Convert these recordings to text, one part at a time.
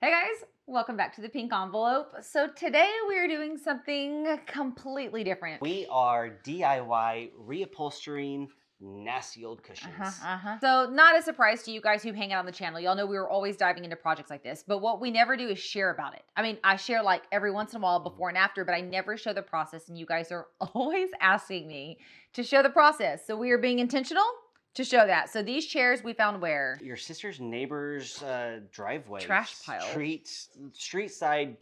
Hey guys, welcome back to the Pink Envelope. So today we're doing something completely different. We are DIY reupholstering nasty old cushions. So not a surprise to you guys who hang out on the channel. Y'all know we were always diving into projects like this, but what we never do is share about it. I mean, I share like every once in a while before and after, but I never show the process, and you guys are always asking me to show the process. So we are being intentional to show that. So these chairs we found where? Your sister's neighbor's driveway. Trash pile. Street side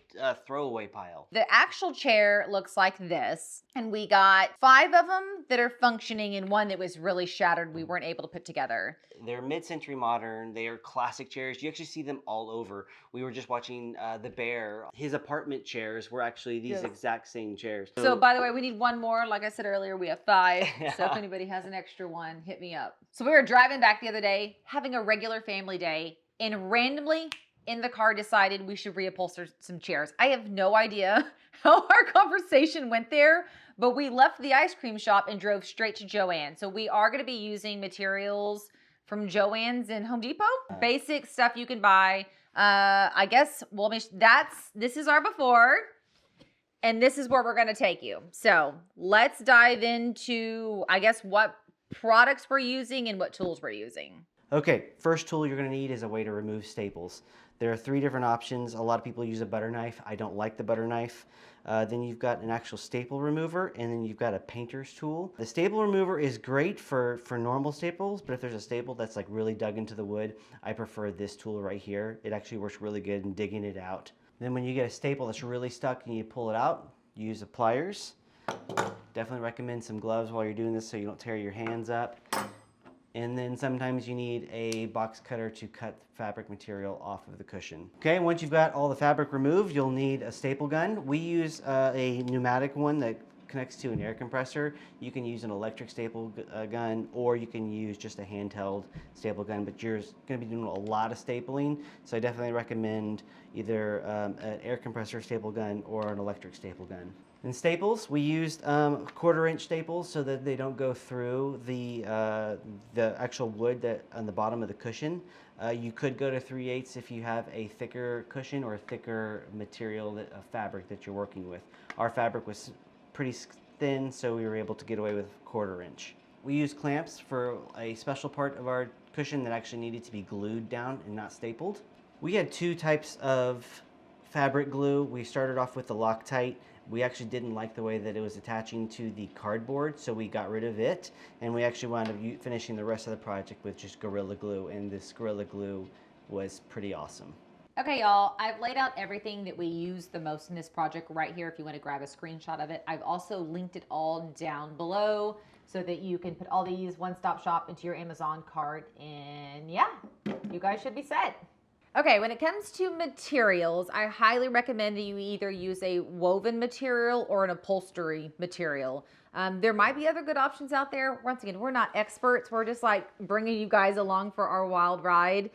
throwaway pile. The actual chair looks like this, and we got 5 of them that are functioning and one that was really shattered we weren't able to put together. They're mid-century modern. They are classic chairs. You actually see them all over. We were just watching The Bear. His apartment chairs were actually these exact same chairs. So by the way, we need one more. Like I said earlier, we have 5. So if anybody has an extra one, hit me up. So we were driving back the other day, having a regular family day, and randomly in the car decided we should reupholster some chairs. I have no idea how our conversation went there, but we left the ice cream shop and drove straight to Joann's. So we are going to be using materials from Joann's and Home Depot. Basic stuff you can buy. I guess, well, this is our before, and this is where we're going to take you. So let's dive into, I guess, what products we're using and what tools we're using. Okay, first tool you're going to need is a way to remove staples. There are 3 different options. A lot of people use a butter knife. I don't like the butter knife. Then you've got an actual staple remover, and then you've got a painter's tool. The staple remover is great for normal staples, but if there's a staple that's like really dug into the wood, I prefer this tool right here. It actually works really good in digging it out. Then when you get a staple that's really stuck and you pull it out, use the pliers. Definitely recommend some gloves while you're doing this so you don't tear your hands up. And then sometimes you need a box cutter to cut fabric material off of the cushion. Okay, once you've got all the fabric removed, you'll need a staple gun. We use a pneumatic one that connects to an air compressor. You can use an electric staple gun, or you can use just a handheld staple gun, but you're going to be doing a lot of stapling, so I definitely recommend either an air compressor staple gun or an electric staple gun. In staples, we used 1/4-inch staples so that they don't go through the actual wood that on the bottom of the cushion. You could go to 3/8 if you have a thicker cushion or a thicker material, fabric that you're working with. Our fabric was pretty thin, so we were able to get away with 1/4-inch. We used clamps for a special part of our cushion that actually needed to be glued down and not stapled. We had 2 types of fabric glue. We started off with the Loctite. We actually didn't like the way that it was attaching to the cardboard, so we got rid of it, and we actually wound up finishing the rest of the project with just Gorilla Glue, and this Gorilla Glue was pretty awesome. Okay, y'all, I've laid out everything that we use the most in this project right here if you want to grab a screenshot of it. I've also linked it all down below so that you can put all these one-stop shop into your Amazon cart, and yeah, you guys should be set. Okay, when it comes to materials, I highly recommend that you either use a woven material or an upholstery material. There might be other good options out there. Once again, we're not experts. We're just like bringing you guys along for our wild ride.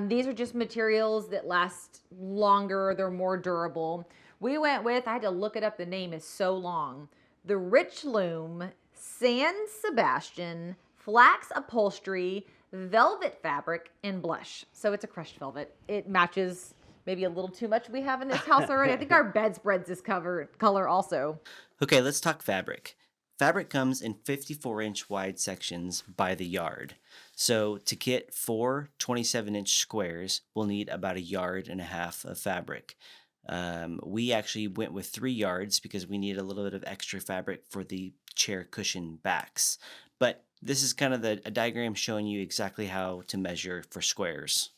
These are just materials that last longer. They're more durable. We went with, I had to look it up. The name is so long. The Rich Loom San Sebastian Flax Upholstery Velvet Fabric and Blush. So it's a crushed velvet. It matches maybe a little too much we have in this house already. I think our bedspread's this color also. Okay, let's talk fabric. Fabric comes in 54-inch wide sections by the yard. So to get 4 27-inch squares, we'll need about 1.5 yards of fabric. We actually went with 3 yards because we need a little bit of extra fabric for the chair cushion backs. But this is kind of a diagram showing you exactly how to measure for squares.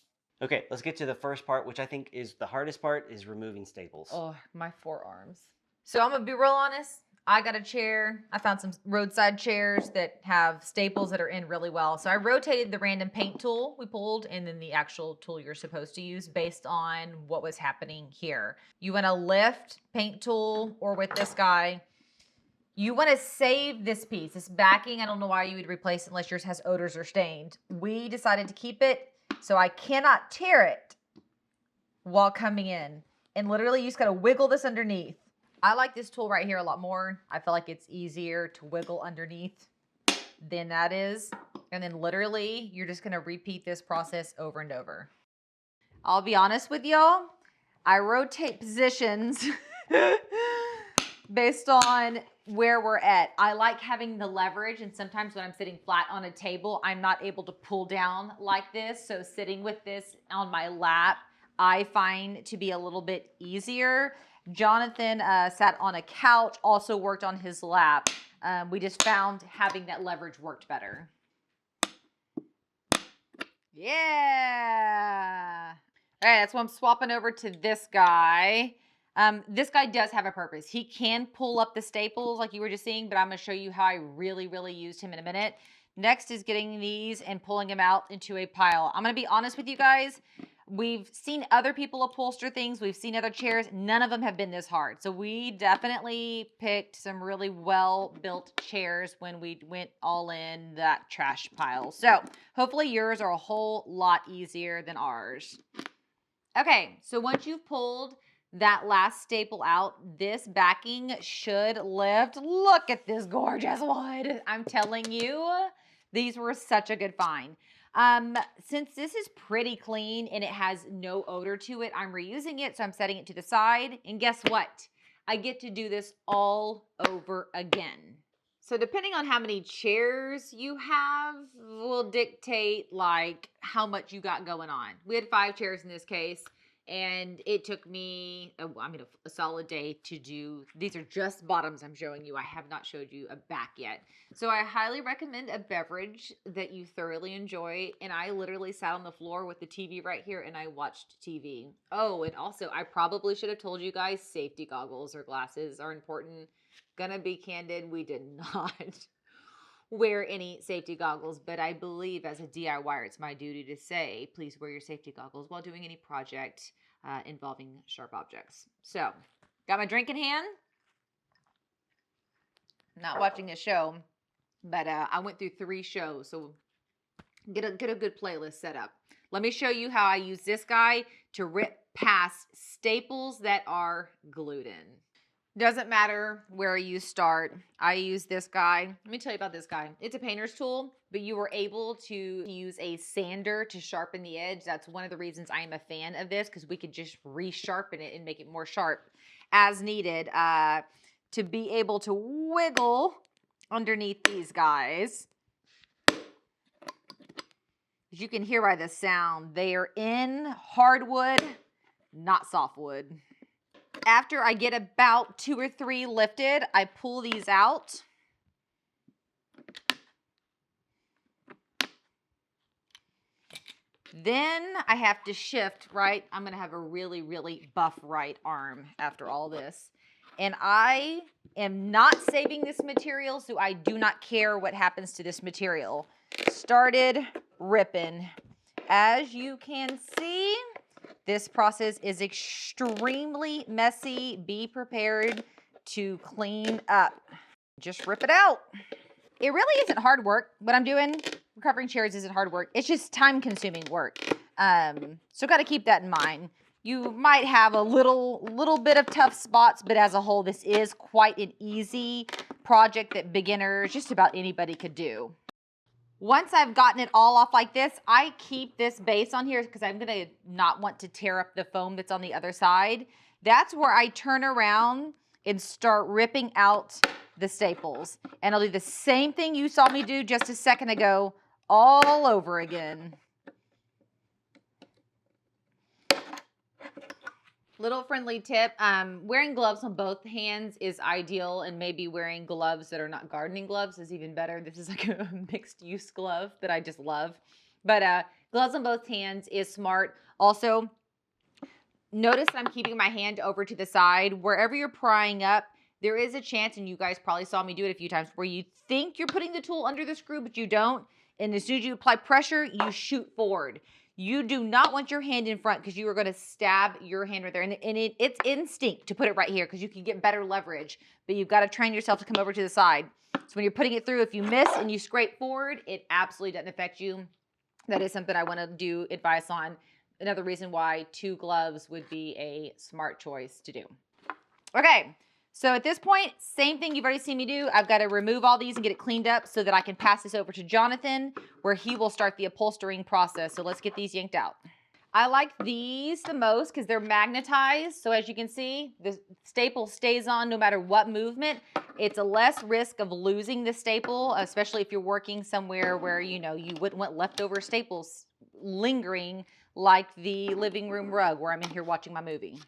Okay, let's get to the first part, which I think is the hardest part, is removing staples. Oh, my forearms. So I'm gonna be real honest. I got a chair. I found some roadside chairs that have staples that are in really well. So I rotated the random paint tool we pulled and then the actual tool you're supposed to use based on what was happening here. You want to lift paint tool, or with this guy, you want to save this piece, this backing. I don't know why you would replace it unless yours has odors or stained. We decided to keep it so I cannot tear it while coming in. And literally you just got to wiggle this underneath. I like this tool right here a lot more. I feel like it's easier to wiggle underneath than that is. And then literally, you're just gonna repeat this process over and over. I'll be honest with y'all, I rotate positions based on where we're at. I like having the leverage, and sometimes when I'm sitting flat on a table, I'm not able to pull down like this. So sitting with this on my lap, I find to be a little bit easier. Jonathan sat on a couch, also worked on his lap. We just found having that leverage worked better. Yeah. All right, that's why I'm swapping over to this guy. This guy does have a purpose. He can pull up the staples like you were just seeing, but I'm going to show you how I really, really used him in a minute. Next is getting these and pulling them out into a pile. I'm going to be honest with you guys. We've seen other people upholster things. We've seen other chairs. None of them have been this hard. So we definitely picked some really well-built chairs when we went all in that trash pile. So hopefully yours are a whole lot easier than ours. Okay, so once you've pulled that last staple out, this backing should lift. Look at this gorgeous wood. I'm telling you, these were such a good find. Since this is pretty clean and it has no odor to it, I'm reusing it, so I'm setting it to the side. And guess what? I get to do this all over again. So depending on how many chairs you have will dictate like how much you got going on. We had 5 chairs in this case, and it took me, a solid day to do. These are just bottoms I'm showing you. I have not showed you a back yet. So I highly recommend a beverage that you thoroughly enjoy. And I literally sat on the floor with the TV right here and I watched TV. Oh, and also I probably should have told you guys safety goggles or glasses are important. Gonna be candid, we did not wear any safety goggles, but I believe as a DIYer, it's my duty to say, please wear your safety goggles while doing any project involving sharp objects. So, got my drink in hand. Not watching a show, but I went through 3 shows, so get a good playlist set up. Let me show you how I use this guy to rip past staples that are glued in. Doesn't matter where you start. I use this guy. Let me tell you about this guy. It's a painter's tool, but you were able to use a sander to sharpen the edge. That's one of the reasons I am a fan of this, because we could just resharpen it and make it more sharp as needed to be able to wiggle underneath these guys. As you can hear by the sound, they are in hardwood, not softwood. After I get about 2 or 3 lifted, I pull these out. Then I have to shift, right? I'm going to have a really, really buff right arm after all this. And I am not saving this material, so I do not care what happens to this material. Started ripping. As you can see, this process is extremely messy. Be prepared to clean up. Just rip it out. It really isn't hard work. What I'm doing, recovering chairs, isn't hard work. It's just time-consuming work. So got to keep that in mind. You might have a little bit of tough spots, but as a whole, this is quite an easy project that beginners, just about anybody could do. Once I've gotten it all off like this, I keep this base on here because I'm going to not want to tear up the foam that's on the other side. That's where I turn around and start ripping out the staples. And I'll do the same thing you saw me do just a second ago all over again. Little friendly tip, wearing gloves on both hands is ideal, and maybe wearing gloves that are not gardening gloves is even better. This is like a mixed use glove that I just love. But gloves on both hands is smart. Also, notice I'm keeping my hand over to the side. Wherever you're prying up, there is a chance, and you guys probably saw me do it a few times, where you think you're putting the tool under the screw, but you don't. And as soon as you apply pressure, you shoot forward. You do not want your hand in front because you are going to stab your hand right there. And it's instinct to put it right here because you can get better leverage. But you've got to train yourself to come over to the side. So when you're putting it through, if you miss and you scrape forward, it absolutely doesn't affect you. That is something I want to do advice on. Another reason why 2 gloves would be a smart choice to do. Okay. So at this point, same thing you've already seen me do. I've got to remove all these and get it cleaned up so that I can pass this over to Jonathan, where he will start the upholstering process. So let's get these yanked out. I like these the most because they're magnetized. So as you can see, the staple stays on no matter what movement. It's a less risk of losing the staple, especially if you're working somewhere where, you know, you wouldn't want leftover staples lingering like the living room rug where I'm in here watching my movie.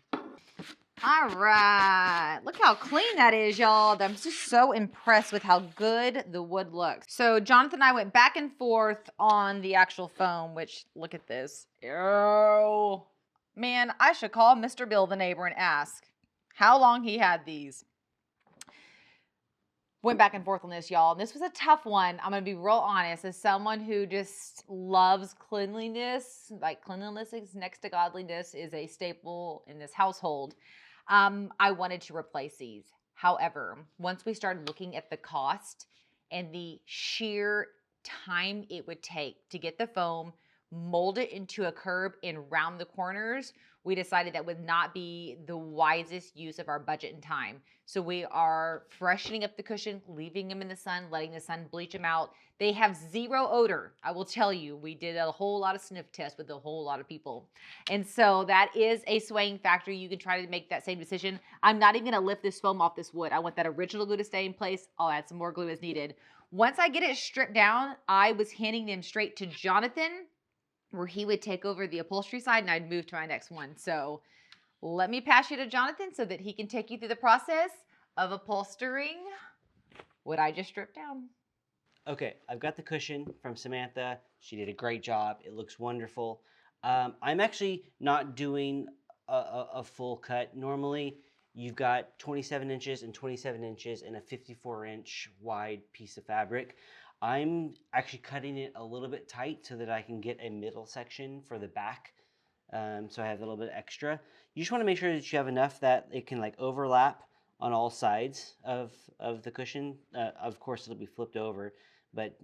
All right, look how clean that is, y'all. I'm just so impressed with how good the wood looks. So Jonathan and I went back and forth on the actual foam, which, look at this. Oh, man, I should call Mr. Bill, the neighbor, and ask how long he had these. Went back and forth on this, y'all. And this was a tough one. I'm going to be real honest. As someone who just loves cleanliness, like cleanliness is next to godliness is a staple in this household. I wanted to replace these. However, once we started looking at the cost and the sheer time it would take to get the foam, mold it into a curb and round the corners, we decided that would not be the wisest use of our budget and time. So we are freshening up the cushion, leaving them in the sun, letting the sun bleach them out. They have zero odor. I will tell you, we did a whole lot of sniff tests with a whole lot of people. And so that is a swaying factor. You can try to make that same decision. I'm not even gonna lift this foam off this wood. I want that original glue to stay in place. I'll add some more glue as needed. Once I get it stripped down, I was handing them straight to Jonathan, where he would take over the upholstery side and I'd move to my next one. So let me pass you to Jonathan so that he can take you through the process of upholstering what I just stripped down. Okay, I've got the cushion from Samantha. She did a great job. It looks wonderful. I'm actually not doing a full cut. Normally, you've got 27 inches and 27 inches and a 54-inch wide piece of fabric. I'm actually cutting it a little bit tight so that I can get a middle section for the back. So I have a little bit extra. You just want to make sure that you have enough that it can like overlap on all sides of the cushion. Of course, it'll be flipped over, but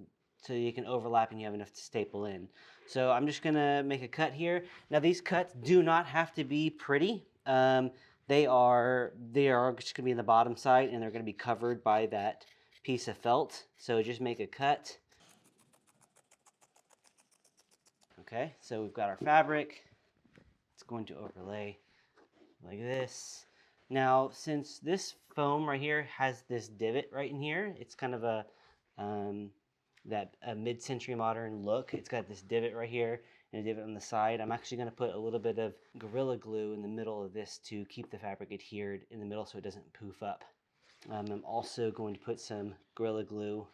so you can overlap and you have enough to staple in. So I'm just gonna make a cut here. Now these cuts do not have to be pretty. They are just gonna be in the bottom side and they're gonna be covered by that piece of felt. So just make a cut. Okay, so we've got our fabric. It's going to overlay like this. Now, since this foam right here has this divot right in here, it's kind of a mid-century modern look. It's got this divot right here and a divot on the side. I'm actually going to put a little bit of Gorilla Glue in the middle of this to keep the fabric adhered in the middle so it doesn't poof up. I'm also going to put some Gorilla Glue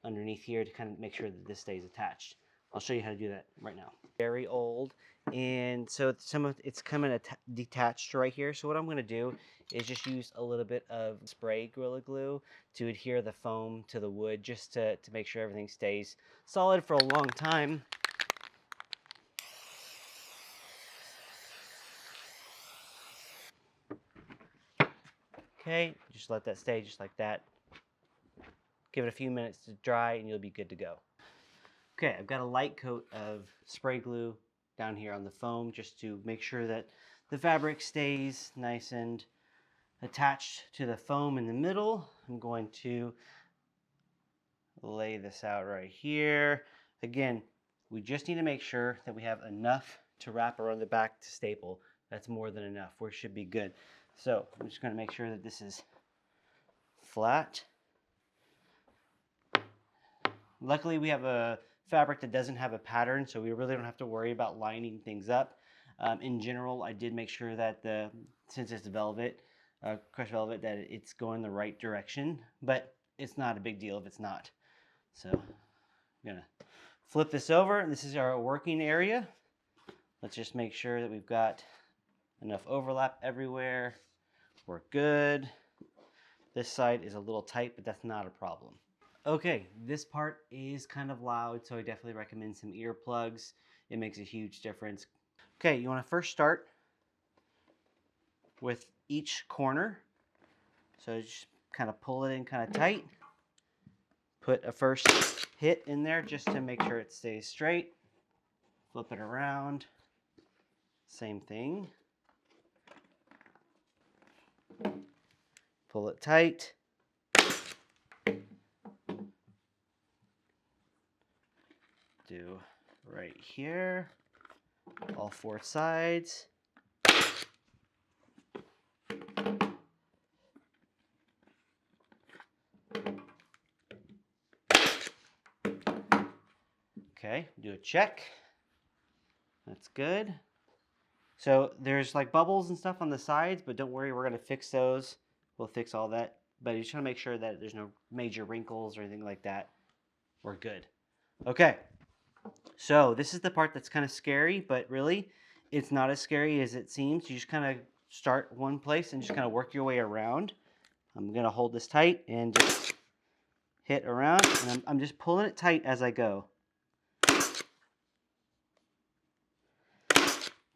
underneath here to kind of make sure that this stays attached. I'll show you how to do that right now. Very old, and so some of it's coming detached right here. So what I'm going to do is just use a little bit of spray Gorilla Glue to adhere the foam to the wood, just to make sure everything stays solid for a long time. Okay, just let that stay just like that. Give it a few minutes to dry and you'll be good to go. Okay, I've got a light coat of spray glue down here on the foam just to make sure that the fabric stays nice and attached to the foam in the middle. I'm going to lay this out right here. Again, we just need to make sure that we have enough to wrap around the back to staple. That's more than enough. We should be good. So I'm just going to make sure that this is flat. Luckily, we have a fabric that doesn't have a pattern, so we really don't have to worry about lining things up. In general, I did make sure that since it's velvet, crushed velvet, that it's going the right direction, but it's not a big deal if it's not. So I'm gonna flip this over. This is our working area. Let's just make sure that we've got enough overlap everywhere. We're good. This side is a little tight, but that's not a problem. Okay, this part is kind of loud, so I definitely recommend some earplugs. It makes a huge difference. Okay, you want to first start with each corner. So just kind of pull it in kind of tight. Put a first hit in there just to make sure it stays straight. Flip it around. Same thing. Pull it tight. Do right here. all 4 sides. Okay, do a check. That's good. So there's like bubbles and stuff on the sides, but don't worry, we're going to fix those. We'll fix all that. But you just want to make sure that there's no major wrinkles or anything like that. We're good. Okay, so this is the part that's kind of scary, but really it's not as scary as it seems. You just kind of start one place and just kind of work your way around. I'm going to hold this tight and just hit around, and I'm just pulling it tight as I go.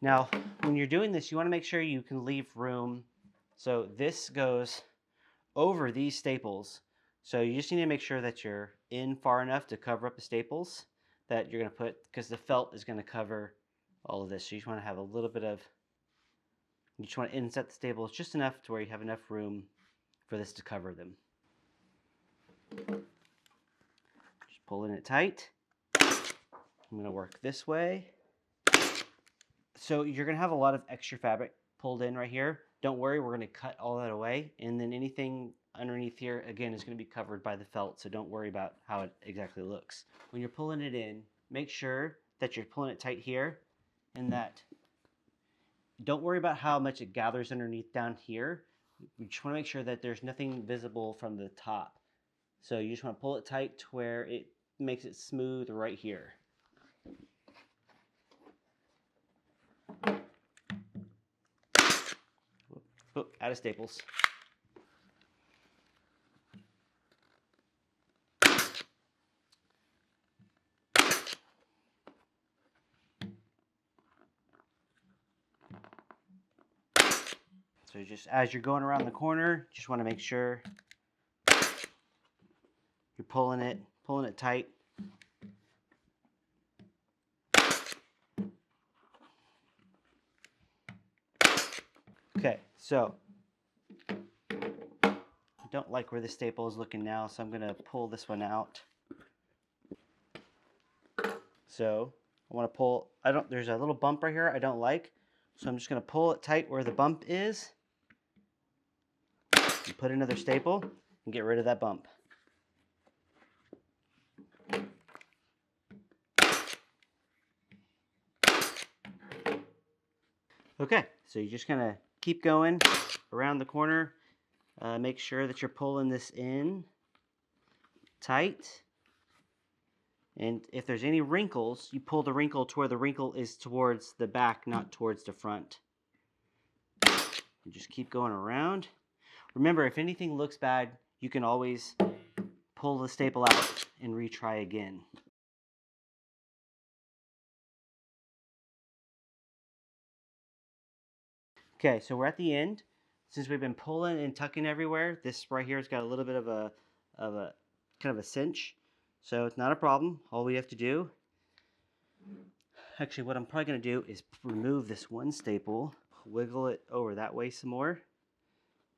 Now, when you're doing this, you want to make sure you can leave room. So this goes over these staples. So you just need to make sure that you're in far enough to cover up the staples that you're going to put, because the felt is going to cover all of this. So you just want to have a little bit of, you just want to inset the staples just enough to where you have enough room for this to cover them. Just pulling it tight. I'm going to work this way. So you're going to have a lot of extra fabric pulled in right here. Don't worry, we're going to cut all that away. And then anything underneath here, again, is going to be covered by the felt. So don't worry about how it exactly looks. When you're pulling it in, make sure that you're pulling it tight here and that don't worry about how much it gathers underneath down here. You just want to make sure that there's nothing visible from the top. So you just want to pull it tight to where it makes it smooth right here. Oh, out of staples. So just as you're going around the corner, just want to make sure you're pulling it tight. Okay, so I don't like where the staple is looking now, so I'm going to pull this one out. So I want to pull, there's a little bump right here I don't like, so I'm just going to pull it tight where the bump is, and put another staple, and get rid of that bump. Okay, so you're just going to keep going around the corner. Make sure that you're pulling this in tight. And if there's any wrinkles, you pull the wrinkle to where the wrinkle is towards the back, not towards the front. And just keep going around. Remember, if anything looks bad, you can always pull the staple out and retry again. Okay, so we're at the end. Since we've been pulling and tucking everywhere, this right here has got a little bit of a kind of a cinch. So it's not a problem. All we have to do, actually what I'm probably going to do is remove this one staple, wiggle it over that way some more,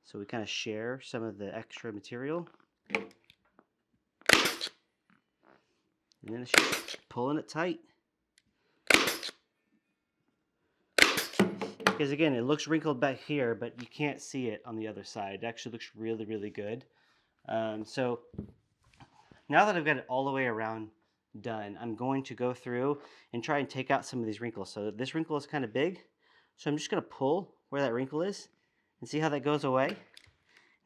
so we kind of share some of the extra material. And then it's just pulling it tight. Because again, it looks wrinkled back here, but you can't see it on the other side. It actually looks really, really good. So now that I've got it all the way around done, I'm going to go through and try and take out some of these wrinkles. So this wrinkle is kind of big, so I'm just going to pull where that wrinkle is and see how that goes away. And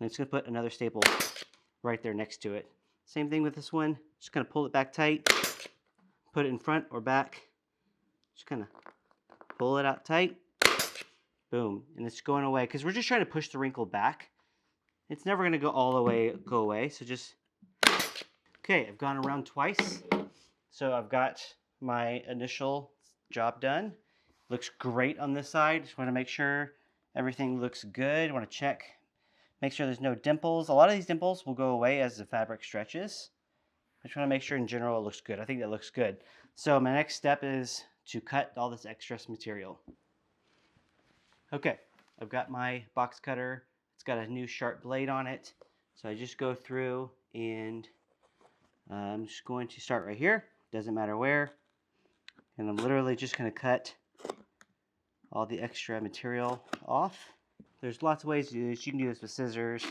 I'm just going to put another staple right there next to it. Same thing with this one. Just going to pull it back tight, put it in front or back. Just kind of pull it out tight. Boom, and it's going away because we're just trying to push the wrinkle back. It's never going to go all the way, so just, okay, I've gone around twice. So I've got my initial job done. Looks great on this side. Just want to make sure everything looks good. I want to check, make sure there's no dimples. A lot of these dimples will go away as the fabric stretches. I just want to make sure in general it looks good. I think that looks good. So my next step is to cut all this excess material. Okay, I've got my box cutter. It's got a new sharp blade on it. So I just go through and I'm just going to start right here. Doesn't matter where. And I'm literally just going to cut all the extra material off. There's lots of ways to do this. You can do this with scissors.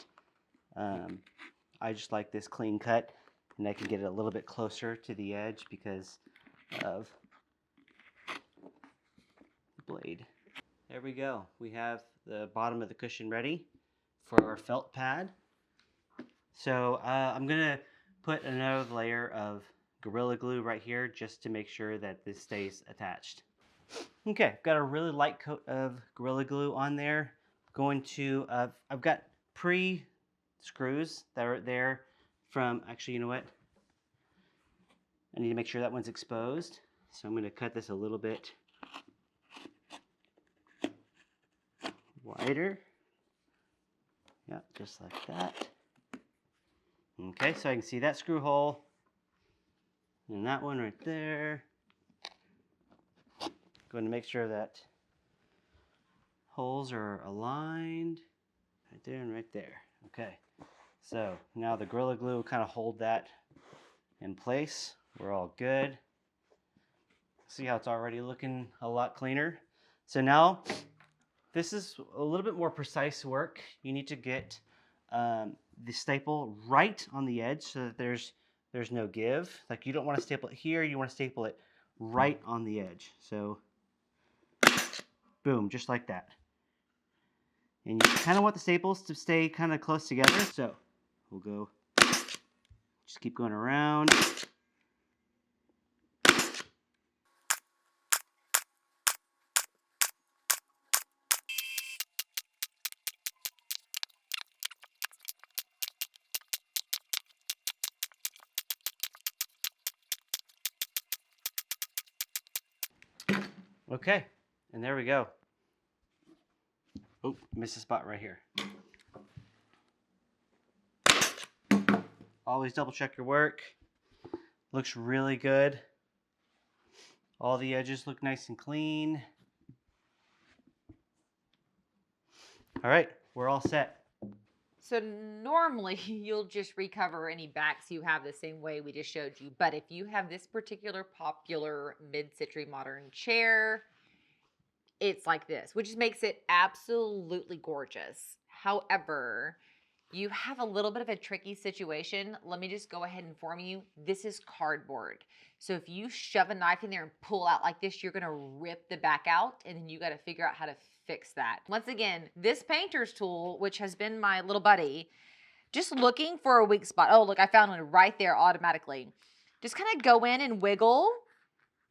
I just like this clean cut, and I can get it a little bit closer to the edge because of the blade. There we go. We have the bottom of the cushion ready for our felt pad. So I'm gonna put another layer of Gorilla Glue right here just to make sure that this stays attached. Okay, I've got a really light coat of Gorilla Glue on there. Going to, I've got pre-screws that are there from, actually, you know what? I need to make sure that one's exposed. So I'm going to cut this a little bit wider. Yeah, just like that. Okay, so I can see that screw hole. And that one right there. Going to make sure that holes are aligned right there and right there. Okay, so now the Gorilla Glue will kind of hold that in place. We're all good. See how it's already looking a lot cleaner. So now this is a little bit more precise work. You need to get the staple right on the edge so that there's no give. Like, you don't want to staple it here, you want to staple it right on the edge. So boom, just like that. And you kind of want the staples to stay kind of close together. So we'll go, just keep going around. Okay, and there we go. Oh, missed a spot right here. Always double check your work. Looks really good. All the edges look nice and clean. All right, we're all set. So normally you'll just recover any backs you have the same way we just showed you. But if you have this particular popular mid-century modern chair, it's like this, which makes it absolutely gorgeous. However, you have a little bit of a tricky situation. Let me just go ahead and inform you. This is cardboard. So if you shove a knife in there and pull out like this, you're gonna rip the back out, and then you gotta figure out how to fix that. Once again, this painter's tool, which has been my little buddy, just looking for a weak spot. Oh, look, I found one right there automatically. Just kind of go in and wiggle.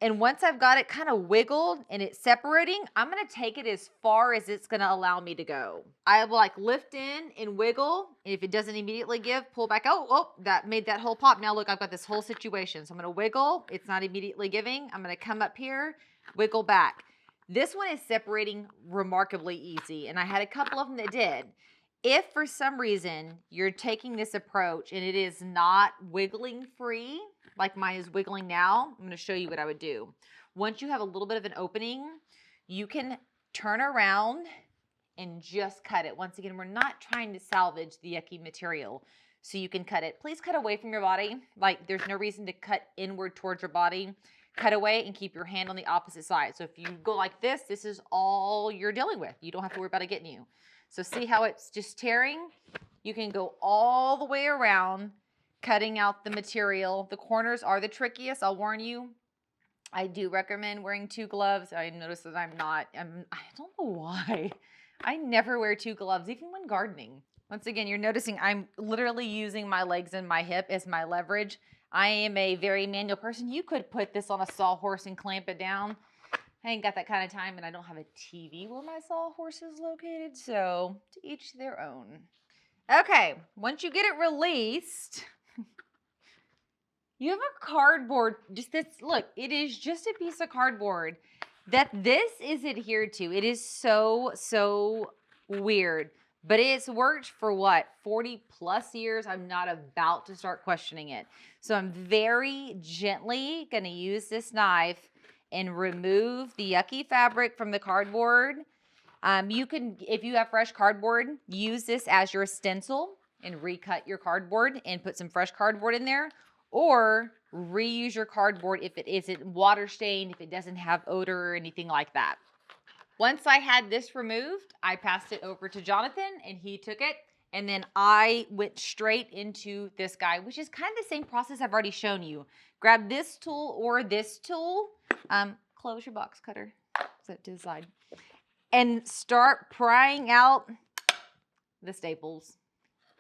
And once I've got it kind of wiggled and it's separating, I'm going to take it as far as it's going to allow me to go. I will like lift in and wiggle. And if it doesn't immediately give, pull back. Oh, that made that hole pop. Now look, I've got this whole situation. So I'm going to wiggle. It's not immediately giving. I'm going to come up here, wiggle back. This one is separating remarkably easy. And I had a couple of them that did. If for some reason you're taking this approach and it is not wiggling free, like mine is wiggling now, I'm going to show you what I would do. Once you have a little bit of an opening, you can turn around and just cut it. Once again, we're not trying to salvage the yucky material, so you can cut it. Please cut away from your body. Like, there's no reason to cut inward towards your body. Cut away and keep your hand on the opposite side. So if you go like this, this is all you're dealing with. You don't have to worry about it getting you. So see how it's just tearing? You can go all the way around, cutting out the material. The corners are the trickiest, I'll warn you. I do recommend wearing 2 gloves. I notice that I don't know why. I never wear 2 gloves, even when gardening. Once again, you're noticing I'm literally using my legs and my hip as my leverage. I am a very manual person. You could put this on a sawhorse and clamp it down. I ain't got that kind of time, and I don't have a TV where my sawhorse is located, so to each their own. Okay, once you get it released, you have a cardboard, just this, look, it is just a piece of cardboard that this is adhered to. It is so weird, but it's worked for what, 40 plus years? I'm not about to start questioning it. So I'm very gently gonna use this knife and remove the yucky fabric from the cardboard. You can, if you have fresh cardboard, use this as your stencil and recut your cardboard and put some fresh cardboard in there, or reuse your cardboard if it isn't water stained, if it doesn't have odor or anything like that. once I had this removed, I passed it over to Jonathan and he took it. And then I went straight into this guy, which is kind of the same process I've already shown you. Grab this tool or this tool. Close your box cutter. Set to the side. And start prying out the staples.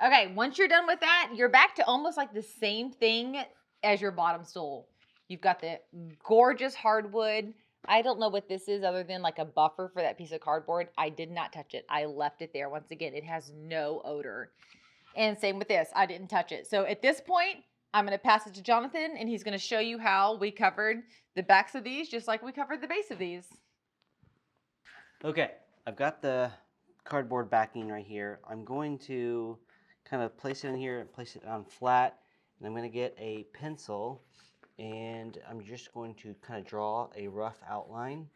Okay, once you're done with that, you're back to almost like the same thing as your bottom stool. You've got the gorgeous hardwood. I don't know what this is other than like a buffer for that piece of cardboard. I did not touch it. I left it there. Once again, it has no odor. And same with this. I didn't touch it. So at this point, I'm going to pass it to Jonathan, and he's going to show you how we covered the backs of these just like we covered the base of these. Okay, I've got the cardboard backing right here. I'm going to kind of place it in here and place it on flat, and I'm going to get a pencil, and I'm just going to kind of draw a rough outline.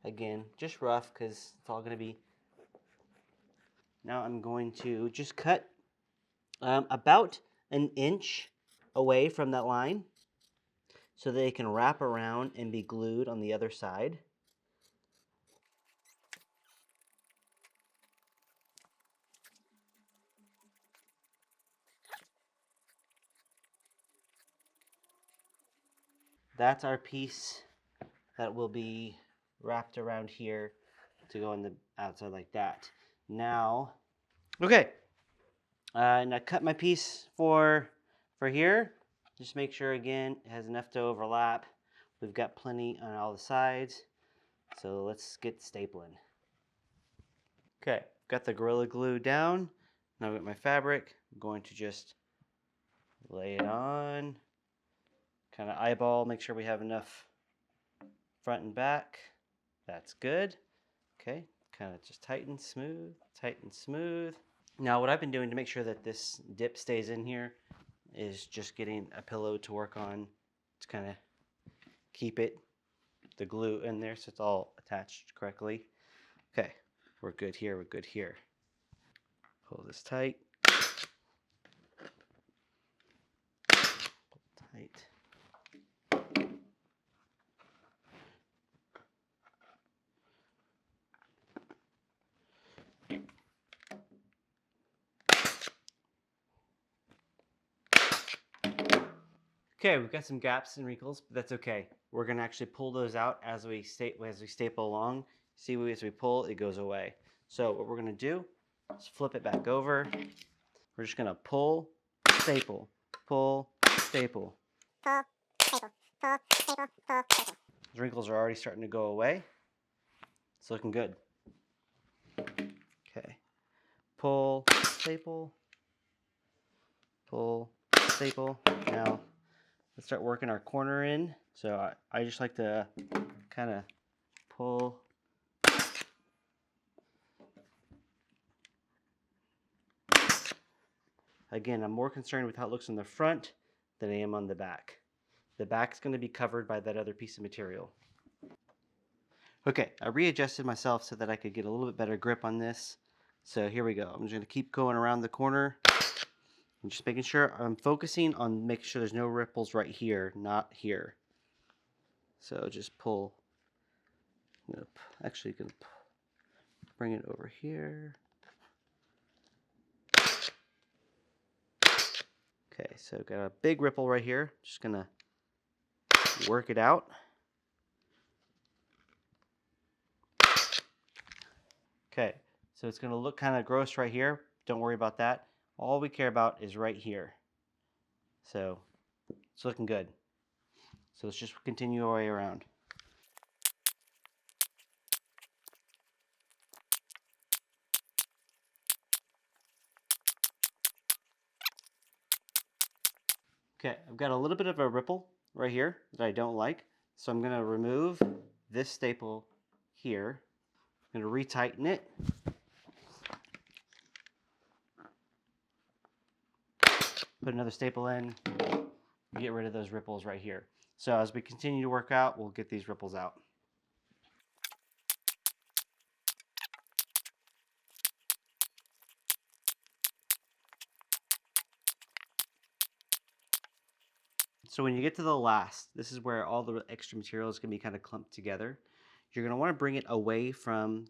Again, just rough because it's all going to be. Now I'm going to just cut about an inch away from that line so that it can wrap around and be glued on the other side. That's our piece that will be wrapped around here to go on the outside like that. Now, okay, and I cut my piece for here. Just make sure again it has enough to overlap. We've got plenty on all the sides, so let's get stapling. Okay, got the Gorilla Glue down. Now I've got my fabric. I'm going to just lay it on. Kind of eyeball, make sure we have enough front and back. That's good. Okay, kind of just tighten, smooth, tighten, smooth. Now what I've been doing to make sure that this dip stays in here is just getting a pillow to work on to kind of keep the glue in there so it's all attached correctly. Okay, we're good here, we're good here. Pull this tight. Pull tight. Okay, we've got some gaps and wrinkles, but that's okay. We're gonna actually pull those out as we staple along. See, as we pull, it goes away. So what we're gonna do is flip it back over. We're just gonna pull, staple, pull, staple. Pull, staple, pull, staple, pull, staple. Those wrinkles are already starting to go away. It's looking good. Okay, pull, staple, pull, staple. Now, let's start working our corner in. So I just like to kind of pull. Again, I'm more concerned with how it looks on the front than I am on the back. The back's going to be covered by that other piece of material. Okay, I readjusted myself so that I could get a little bit better grip on this. So here we go. I'm just going to keep going around the corner. I'm just making sure I'm focusing on making sure there's no ripples right here, not here. So just pull. Actually, going to bring it over here. Okay, so got a big ripple right here. Just going to work it out. Okay, so it's going to look kind of gross right here. Don't worry about that. All we care about is right here. So it's looking good. So let's just continue our way around. Okay, I've got a little bit of a ripple right here that I don't like. So I'm going to remove this staple here. I'm going to retighten it. Put another staple in. Get rid of those ripples right here. So as we continue to work out, we'll get these ripples out. So when you get to the last, this is where all the extra material is going to be kind of clumped together. you're going to want to bring it away from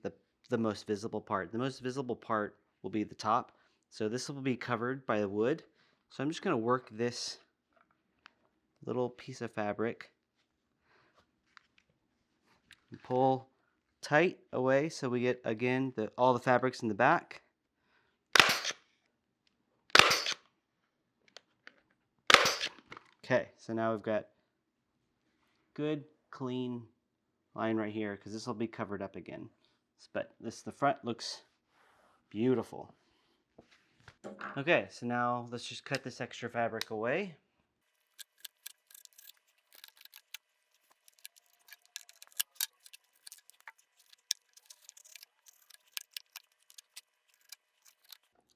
the most visible part. The most visible part will be the top. So this will be covered by the wood. So I'm just going to work this little piece of fabric and pull tight away so we get, again, all the fabrics in the back. Okay, so now we've got good, clean line right here because this will be covered up again. But the front looks beautiful. Okay, so now let's just cut this extra fabric away.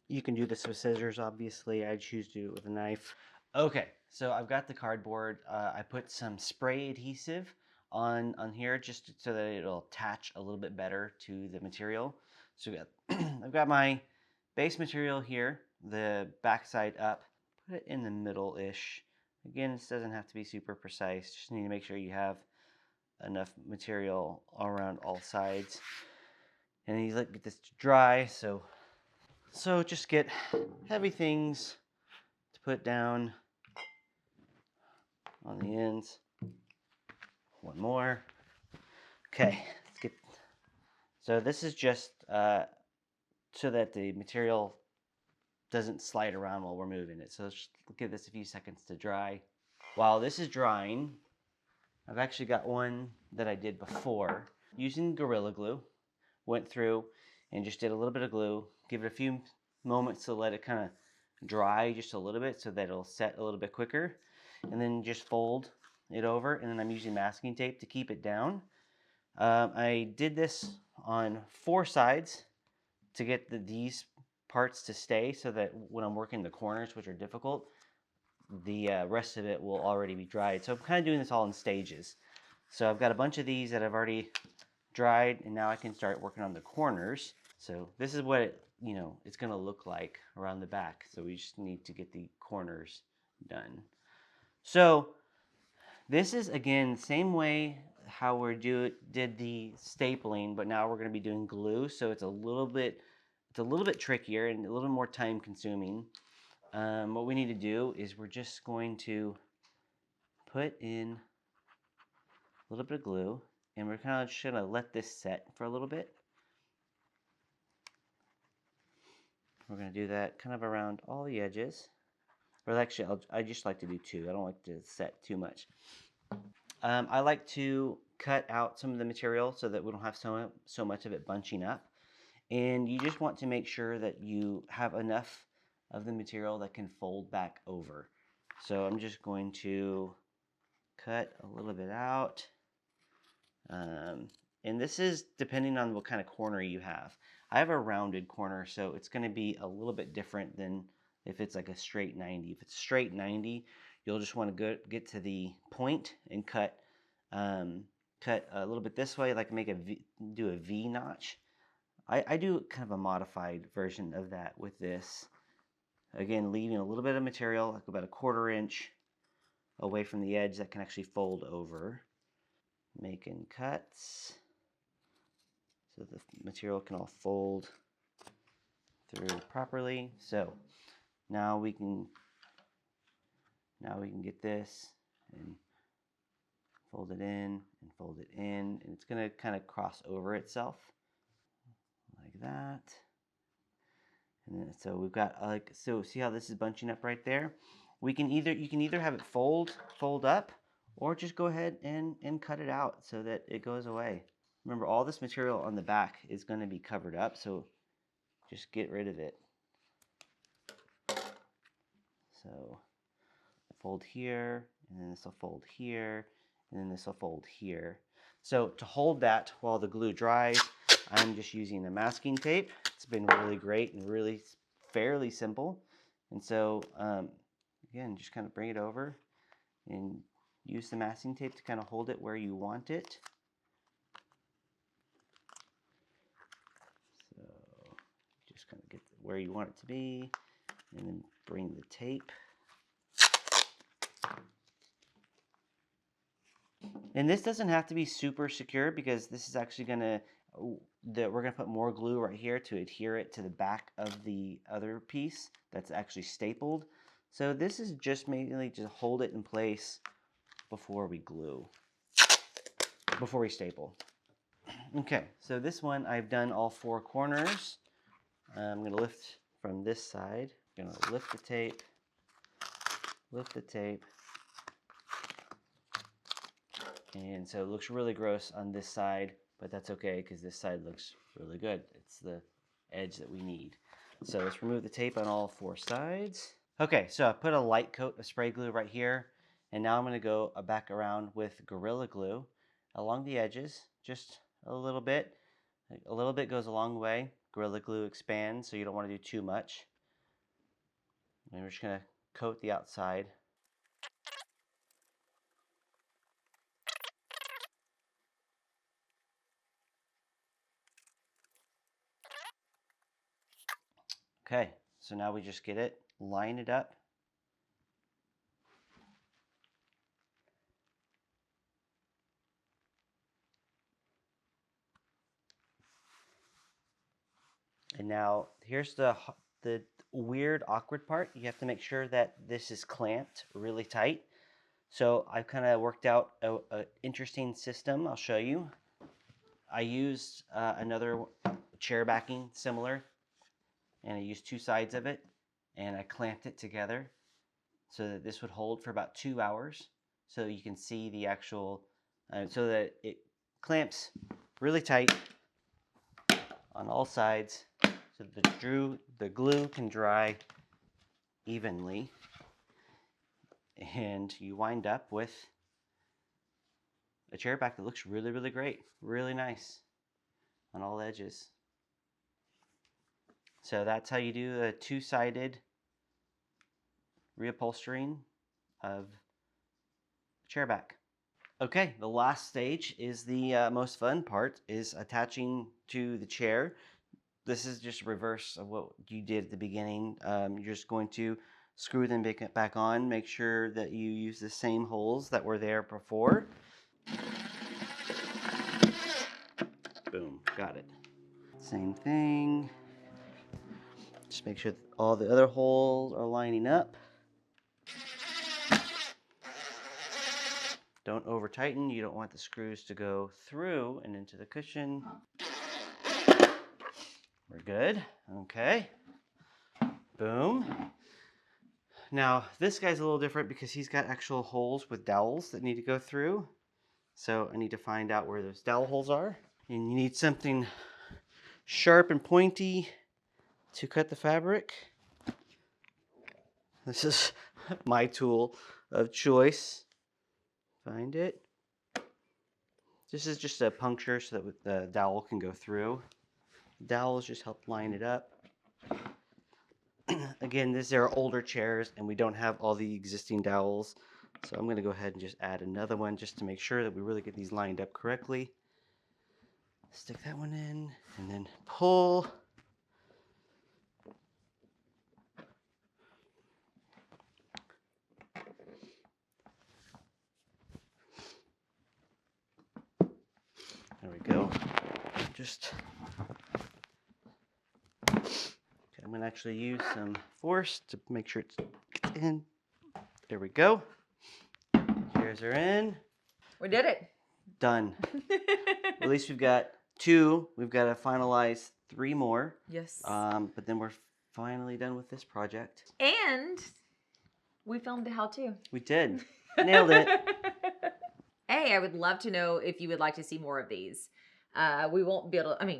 You can do this with scissors, obviously. I choose to do it with a knife. Okay, so I've got the cardboard. I put some spray adhesive on here just so that it'll attach a little bit better to the material. So I've got my base material here, the backside up. Put it in the middle-ish. Again, this doesn't have to be super precise. Just need to make sure you have enough material around all sides. And you let this to dry, so just get heavy things to put down on the ends. One more. Okay, let's get. So this is just so that the material doesn't slide around while we're moving it. So let's give this a few seconds to dry. While this is drying, I've actually got one that I did before using Gorilla Glue. Went through and just did a little bit of glue. Give it a few moments to let it kind of dry just a little bit so that it'll set a little bit quicker. And then just fold it over, and then I'm using masking tape to keep it down. I did this on 4 sides to get these parts to stay so that when I'm working the corners, which are difficult, the rest of it will already be dried. So I'm kind of doing this all in stages. So I've got a bunch of these that I've already dried, and now I can start working on the corners. So this is what it's going to look like around the back. So we just need to get the corners done. So this is, again, same way how we did the stapling, but now we're going to be doing glue. So it's a little bit trickier and a little more time consuming. What we need to do is we're just going to put in a little bit of glue, and we're kind of just going to let this set for a little bit. We're going to do that kind of around all the edges. Or actually, I just like to do 2. I don't like to set too much. I like to cut out some of the material so that we don't have so much of it bunching up. And you just want to make sure that you have enough of the material that can fold back over. So I'm just going to cut a little bit out. And this is depending on what kind of corner you have. I have a rounded corner, so it's going to be a little bit different than if it's like a straight 90. If it's straight 90, you'll just want to get to the point and cut a little bit this way, like do a V notch. I do kind of a modified version of that with this. Again, leaving a little bit of material, like about a 1/4 inch away from the edge that can actually fold over. Making cuts so the material can all fold through properly. So now we can get this and fold it in and fold it in, and it's going to kind of cross over itself like that. And then, so we've got so see how this is bunching up right there? You can either have it fold up, or just go ahead and cut it out so that it goes away. Remember, all this material on the back is going to be covered up, so just get rid of it. So fold here, and then this will fold here, and then this will fold here. So to hold that while the glue dries, I'm just using a masking tape. It's been really great and really fairly simple. And so again, just kind of bring it over and use the masking tape to kind of hold it where you want it. So just kind of get where you want it to be, and then bring the tape. And this doesn't have to be super secure because this is actually gonna, we're gonna put more glue right here to adhere it to the back of the other piece that's actually stapled. So this is just mainly just hold it in place before we glue, before we staple. Okay, so this one I've done all 4 corners. I'm gonna lift from this side. I'm gonna lift the tape, and so it looks really gross on this side, but that's okay because this side looks really good. It's the edge that we need. So let's remove the tape on all 4 sides. Okay, so I put a light coat of spray glue right here, and now I'm gonna go back around with Gorilla Glue along the edges, just a little bit. A little bit goes a long way. Gorilla Glue expands, so you don't want to do too much. And we're just gonna coat the outside. Okay, so now we just get it, line it up. And now here's the weird, awkward part. You have to make sure that this is clamped really tight. So I've kind of worked out a interesting system. I'll show you. I used another chair backing similar, and I used 2 sides of it, and I clamped it together so that this would hold for about 2 hours. So you can see the actual, so that it clamps really tight on all sides, so the glue can dry evenly, and you wind up with a chair back that looks really, really great, really nice on all edges. So that's how you do a 2-sided reupholstering of chair back. Okay, the last stage is the most fun part, is attaching to the chair. This is just reverse of what you did at the beginning. You're just going to screw them back on. Make sure that you use the same holes that were there before. Boom, got it. Same thing. Just make sure that all the other holes are lining up. Don't over tighten. You don't want the screws to go through and into the cushion. We're good. Okay. Boom. Now, this guy's a little different because he's got actual holes with dowels that need to go through. So I need to find out where those dowel holes are. And you need something sharp and pointy to cut the fabric. This is my tool of choice. Find it. This is just a puncture so that the dowel can go through. Dowels just help line it up. Again, these are older chairs and we don't have all the existing dowels. So I'm going to go ahead and just add another one just to make sure that we really get these lined up correctly. Stick that one in and then pull. There we go. Just, okay, I'm going to actually use some force to make sure it's in. There we go. Chairs are in. We did it. Done. At least we've got 2. We've got to finalize 3 more. Yes. But then we're finally done with this project. And we filmed a how-to. We did. Nailed it. Hey, I would love to know if you would like to see more of these. We won't be able to,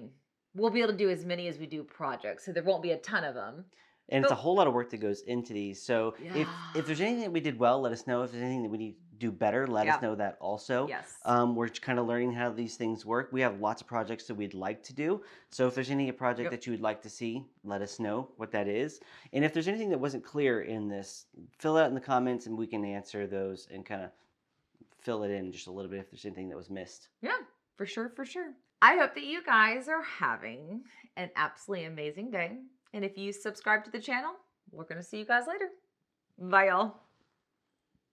we'll be able to do as many as we do projects, so there won't be a ton of them. And it's a whole lot of work that goes into these. So Yeah. if there's anything that we did well, let us know. If there's anything that we need to do better, let us know that also. Yes. We're kind of learning how these things work. We have lots of projects that we'd like to do. So if there's any project that you would like to see, let us know what that is. And if there's anything that wasn't clear in this, fill it out in the comments and we can answer those and kind of fill it in just a little bit if there's anything that was missed. Yeah, for sure, for sure. I hope that you guys are having an absolutely amazing day. And if you subscribe to the channel, we're going to see you guys later. Bye, y'all.